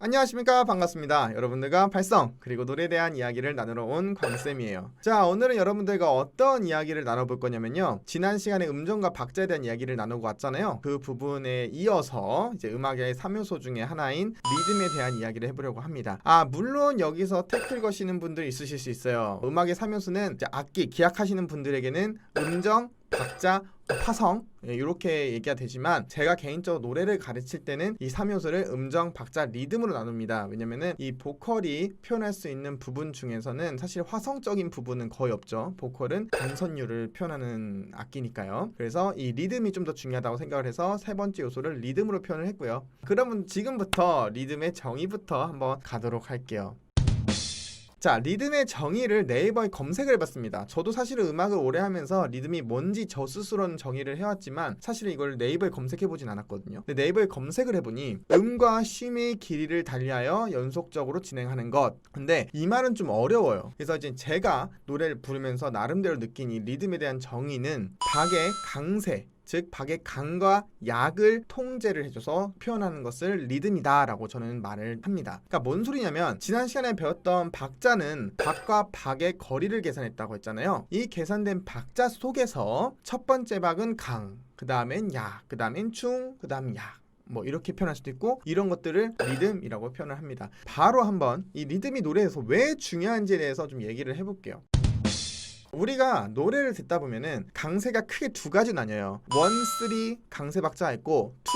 안녕하십니까, 반갑습니다. 여러분들과 발성 그리고 노래에 대한 이야기를 나누러 온 광쌤이에요. 자, 오늘은 여러분들과 어떤 이야기를 나눠볼 거냐면요, 지난 시간에 음정과 박자에 대한 이야기를 나누고 왔잖아요. 그 부분에 이어서 이제 음악의 3요소 중에 하나인 리듬에 대한 이야기를 해보려고 합니다. 물론 여기서 태클 거시는 분들 있으실 수 있어요. 음악의 3요소는 이제 악기 기악하시는 분들에게는 음정, 박자, 파성 이렇게 얘기가 되지만, 제가 개인적으로 노래를 가르칠 때는 이 3요소를 음정, 박자, 리듬으로 나눕니다. 왜냐면은 이 보컬이 표현할 수 있는 부분 중에서는 사실 화성적인 부분은 거의 없죠. 보컬은 간선율을 표현하는 악기니까요. 그래서 이 리듬이 좀 더 중요하다고 생각을 해서 세 번째 요소를 리듬으로 표현을 했고요. 그러면 지금부터 리듬의 정의부터 한번 가도록 할게요. 자, 리듬의 정의를 네이버에 검색을 해봤습니다. 저도 사실은 음악을 오래 하면서 리듬이 뭔지 저 스스로는 정의를 해왔지만, 사실은 이걸 네이버에 검색해보진 않았거든요. 근데 네이버에 검색을 해보니 음과 쉼의 길이를 달리하여 연속적으로 진행하는 것. 근데 이 말은 좀 어려워요. 그래서 이제 제가 노래를 부르면서 나름대로 느낀 이 리듬에 대한 정의는 박의 강세, 즉 박의 강과 약을 통제를 해줘서 표현하는 것을 리듬이다 라고 저는 말을 합니다. 그러니까 뭔 소리냐면, 지난 시간에 배웠던 박자는 박과 박의 거리를 계산했다고 했잖아요. 이 계산된 박자 속에서 첫 번째 박은 강, 그 다음엔 약, 그 다음엔 충, 그 다음 약, 뭐 이렇게 표현할 수도 있고, 이런 것들을 리듬이라고 표현을 합니다. 바로 한번 이 리듬이 노래에서 왜 중요한지에 대해서 좀 얘기를 해볼게요. 우리가 노래를 듣다 보면은 강세가 크게 두 가지 나뉘어요. 1, 3 강세 박자가 있고 2,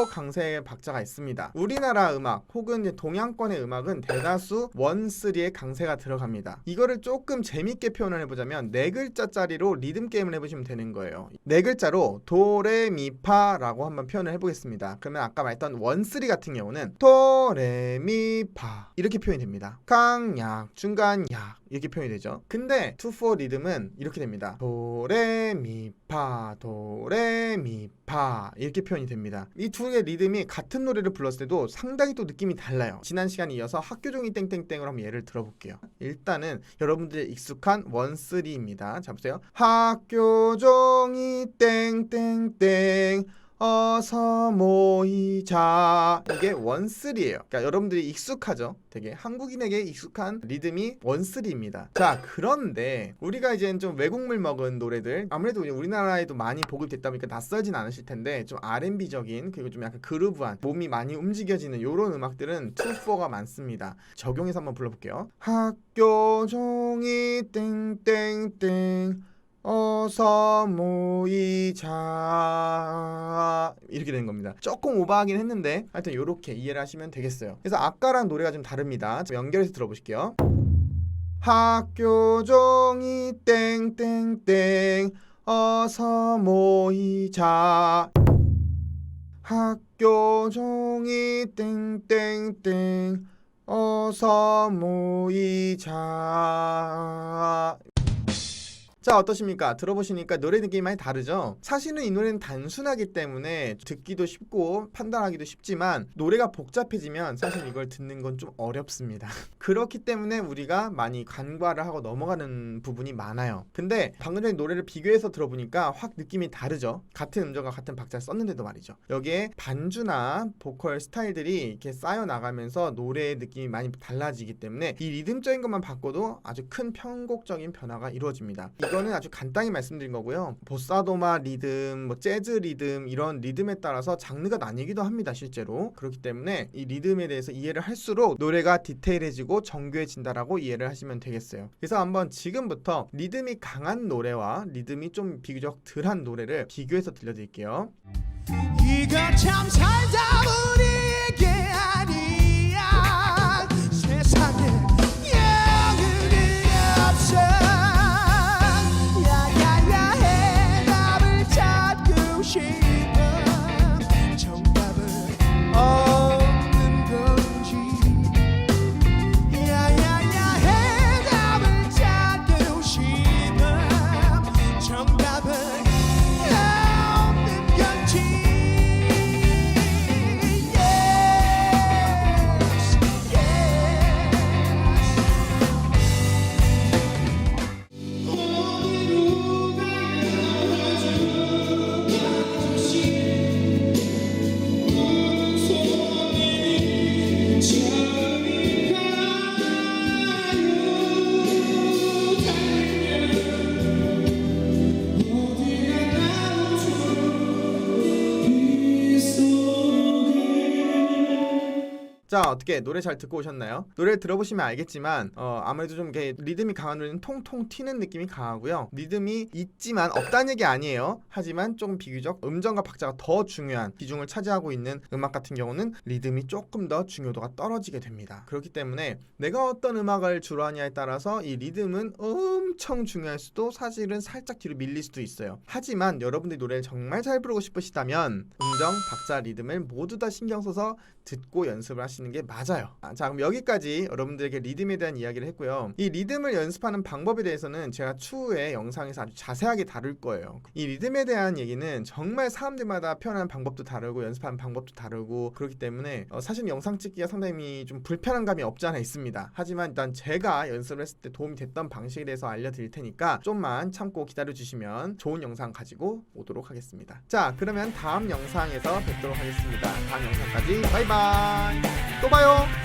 4 강세 박자가 있습니다. 우리나라 음악 혹은 동양권의 음악은 대다수 1, 3의 강세가 들어갑니다. 이거를 조금 재밌게 표현을 해보자면 네 글자짜리로 리듬 게임을 해보시면 되는 거예요. 네 글자로 도레미파라고 한번 표현을 해보겠습니다. 그러면 아까 말했던 1, 3 같은 경우는 도레미파 이렇게 표현이 됩니다. 강약, 중간 약 이렇게 표현이 되죠. 근데 2, 4 리듬은 이렇게 됩니다. 도레미파, 도레미파 이렇게 표현이 됩니다. 이 두 개의 리듬이 같은 노래를 불렀을 때도 상당히 또 느낌이 달라요. 지난 시간에 이어서 학교종이 땡땡땡으로 한번 예를 들어볼게요. 일단은 여러분들이 익숙한 1, 3입니다. 자, 보세요. 학교종이 땡땡땡 어서 모이자. 이게 1, 3예요. 그러니까 여러분들이 익숙하죠? 되게 한국인에게 익숙한 리듬이 1, 3입니다. 자, 그런데 우리가 이제 좀 외국물 먹은 노래들, 아무래도 우리나라에도 많이 보급됐다 보니까 낯설진 않으실 텐데, 좀 R&B적인 그리고 좀 약간 그루브한 몸이 많이 움직여지는 이런 음악들은 2, 4가 많습니다. 적용해서 한번 불러볼게요. 학교 종이 땡땡땡 어서 모이자 이렇게 되는 겁니다. 조금 오버하긴 했는데 하여튼 이렇게 이해를 하시면 되겠어요. 그래서 아까랑 노래가 좀 다릅니다. 연결해서 들어보실게요. 학교 종이 땡땡땡 어서 모이자. 학교 종이 땡땡땡 어서 모이자. 자, 어떠십니까? 들어보시니까 노래 느낌이 많이 다르죠? 사실은 이 노래는 단순하기 때문에 듣기도 쉽고 판단하기도 쉽지만, 노래가 복잡해지면 사실 이걸 듣는 건 좀 어렵습니다. 그렇기 때문에 우리가 많이 간과를 하고 넘어가는 부분이 많아요. 근데 방금 전에 노래를 비교해서 들어보니까 확 느낌이 다르죠? 같은 음정과 같은 박자를 썼는데도 말이죠. 여기에 반주나 보컬 스타일들이 이렇게 쌓여 나가면서 노래의 느낌이 많이 달라지기 때문에 이 리듬적인 것만 바꿔도 아주 큰 편곡적인 변화가 이루어집니다. 이거는 아주 간단히 말씀드린 거고요. 보사노바 리듬, 재즈 리듬, 이런 리듬에 따라서 장르가 나뉘기도 합니다, 실제로. 그렇기 때문에 이 리듬에 대해서 이해를 할수록 노래가 디테일해지고 정교해진다라고 이해를 하시면 되겠어요. 그래서 한번 지금부터 리듬이 강한 노래와 리듬이 좀 비교적 덜한 노래를 비교해서 들려드릴게요. 이거 참 살다 우리에게 아니야. 세상에 영원히 없어. 정답은 없는 건지, 야야야 해답을 찾고 싶어. 정답은 없는 건지, yeah. 자, 어떻게 노래 잘 듣고 오셨나요? 노래를 들어보시면 알겠지만 아무래도 좀 이렇게 리듬이 강한 노래는 통통 튀는 느낌이 강하고요. 리듬이 있지만 없다는 얘기 아니에요. 하지만 조금 비교적 음정과 박자가 더 중요한 비중을 차지하고 있는 음악 같은 경우는 리듬이 조금 더 중요도가 떨어지게 됩니다. 그렇기 때문에 내가 어떤 음악을 주로 하냐에 따라서 이 리듬은 엄청 중요할 수도 사실은 살짝 뒤로 밀릴 수도 있어요. 하지만 여러분들이 노래를 정말 잘 부르고 싶으시다면 음정, 박자, 리듬을 모두 다 신경 써서 듣고 연습을 하시는 게 맞아요. 자, 그럼 여기까지 여러분들에게 리듬에 대한 이야기를 했고요. 이 리듬을 연습하는 방법에 대해서는 제가 추후에 영상에서 아주 자세하게 다룰 거예요. 이 리듬에 대한 얘기는 정말 사람들마다 표현하는 방법도 다르고 연습하는 방법도 다르고 그렇기 때문에 사실 영상 찍기가 상당히 좀 불편한 감이 없지 않아 있습니다. 하지만 일단 제가 연습을 했을 때 도움이 됐던 방식에 대해서 알려드릴 테니까 좀만 참고 기다려주시면 좋은 영상 가지고 오도록 하겠습니다. 자, 그러면 다음 영상에서 뵙도록 하겠습니다. 다음 영상까지 바이바이. 또 봐요.